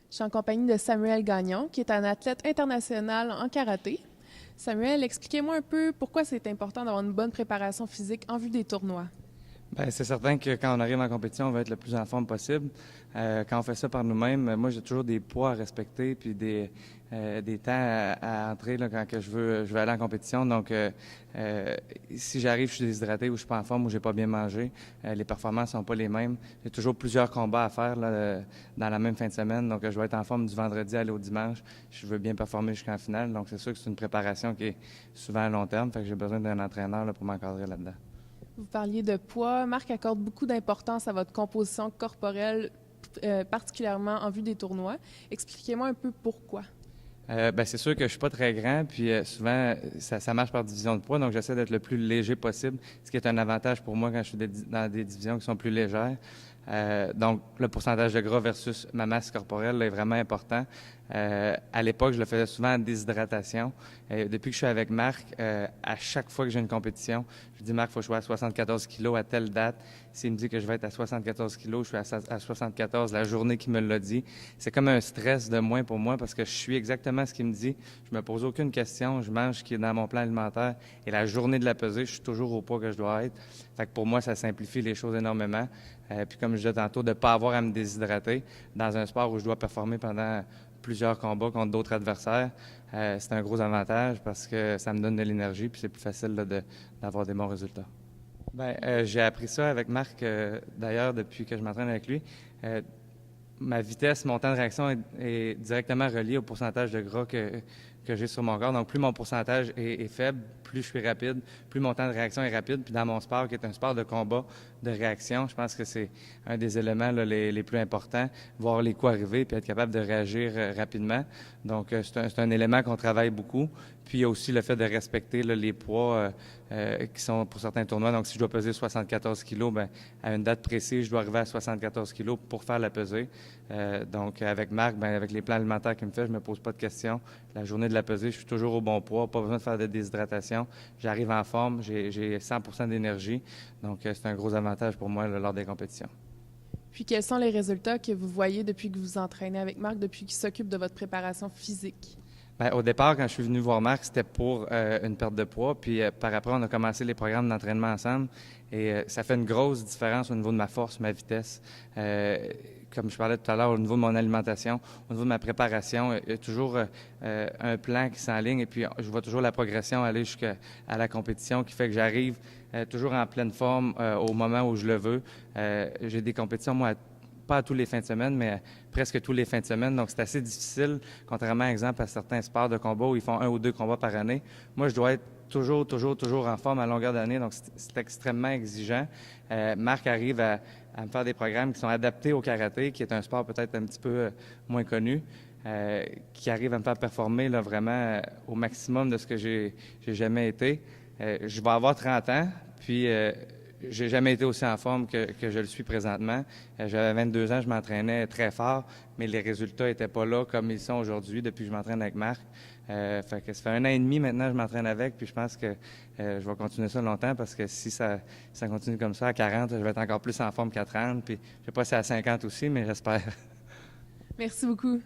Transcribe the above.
Je suis en compagnie de Samuel Gagnon, qui est un athlète international en karaté. Samuel, expliquez-moi un peu pourquoi c'est important d'avoir une bonne préparation physique en vue des tournois. Bien, c'est certain que quand on arrive en compétition, on va être le plus en forme possible. Quand on fait ça par nous-mêmes, moi, j'ai toujours des poids à respecter puis des temps à entrer là, quand que je veux aller en compétition. Donc, si j'arrive, je suis déshydraté ou je suis pas en forme ou j'ai pas bien mangé, les performances sont pas les mêmes. J'ai toujours plusieurs combats à faire là, dans la même fin de semaine. Donc, je vais être en forme du vendredi à aller au dimanche. Je veux bien performer jusqu'en finale. Donc, c'est sûr que c'est une préparation qui est souvent à long terme. Fait que j'ai besoin d'un entraîneur là, pour m'encadrer là-dedans. Vous parliez de poids. Marc accorde beaucoup d'importance à votre composition corporelle, particulièrement en vue des tournois. Expliquez-moi un peu pourquoi. Ben, c'est sûr que je suis pas très grand, puis souvent ça marche par division de poids, donc j'essaie d'être le plus léger possible, ce qui est un avantage pour moi quand je suis dans des divisions qui sont plus légères. Donc le pourcentage de gras versus ma masse corporelle là, est vraiment important. À l'époque, je le faisais souvent en déshydratation. Depuis que je suis avec Marc, à chaque fois que j'ai une compétition, je dis Marc, il faut que je sois à 74 kilos à telle date. S'il me dit que je vais être à 74 kilos, je suis à 74 la journée qu'il me l'a dit. C'est comme un stress de moins pour moi parce que je suis exactement ce qu'il me dit. Je me pose aucune question. Je mange ce qui est dans mon plan alimentaire. Et la journée de la pesée, je suis toujours au poids que je dois être. Fait que pour moi, ça simplifie les choses énormément. Puis comme je disais tantôt, de ne pas avoir à me déshydrater dans un sport où je dois performer pendant plusieurs combats contre d'autres adversaires, c'est un gros avantage parce que ça me donne de l'énergie puis c'est plus facile là, d'avoir des bons résultats. Ben, j'ai appris ça avec Marc, d'ailleurs, depuis que je m'entraîne avec lui. Euh, Ma vitesse, mon temps de réaction est directement relié au pourcentage de gras que j'ai sur mon corps. Donc, plus mon pourcentage est faible, plus je suis rapide, plus mon temps de réaction est rapide. Puis dans mon sport, qui est un sport de combat, de réaction, je pense que c'est un des éléments là, les plus importants, voir les coups arriver puis être capable de réagir rapidement. Donc, c'est un élément qu'on travaille beaucoup. Puis, il y a aussi le fait de respecter là, les poids qui sont pour certains tournois. Donc, si je dois peser 74 kilos, ben, à une date précise, je dois arriver à 74 kilos pour faire la pesée. Donc, avec Marc, ben, avec les plans alimentaires qu'il me fait, je me pose pas de questions. La journée de la pesée, je suis toujours au bon poids, pas besoin de faire de déshydratation. J'arrive en forme, j'ai 100% d'énergie. Donc, c'est un gros avantage pour moi là, lors des compétitions. Puis quels sont les résultats que vous voyez depuis que vous vous entraînez avec Marc, depuis qu'il s'occupe de votre préparation physique? Bien, au départ, quand je suis venu voir Marc, c'était pour une perte de poids. Puis par après, on a commencé les programmes d'entraînement ensemble. Et ça fait une grosse différence au niveau de ma force, ma vitesse. Comme je parlais tout à l'heure, au niveau de mon alimentation, au niveau de ma préparation, il y a toujours un plan qui s'enligne. Et puis, je vois toujours la progression aller jusqu'à la compétition qui fait que j'arrive toujours en pleine forme au moment où je le veux. J'ai des compétitions, moi, pas à tous les fins de semaine, mais presque tous les fins de semaine. Donc, c'est assez difficile, contrairement, exemple, à certains sports de combat où ils font un ou deux combats par année. Moi, je dois être toujours en forme à longueur d'année. Donc, c'est extrêmement exigeant. Marc arrive à me faire des programmes qui sont adaptés au karaté, qui est un sport peut-être un petit peu moins connu. Qui arrive à me faire performer là, vraiment au maximum de ce que j'ai jamais été. Je vais avoir 30 ans, puis j'ai jamais été aussi en forme que je le suis présentement. J'avais 22 ans, je m'entraînais très fort, mais les résultats n'étaient pas là comme ils sont aujourd'hui depuis que je m'entraîne avec Marc. Fait que ça fait 1 an et demi maintenant que je m'entraîne avec, puis je pense que je vais continuer ça longtemps parce que si ça continue comme ça à 40, je vais être encore plus en forme qu'à 30, puis je sais pas si à 50 aussi, mais j'espère. Merci beaucoup.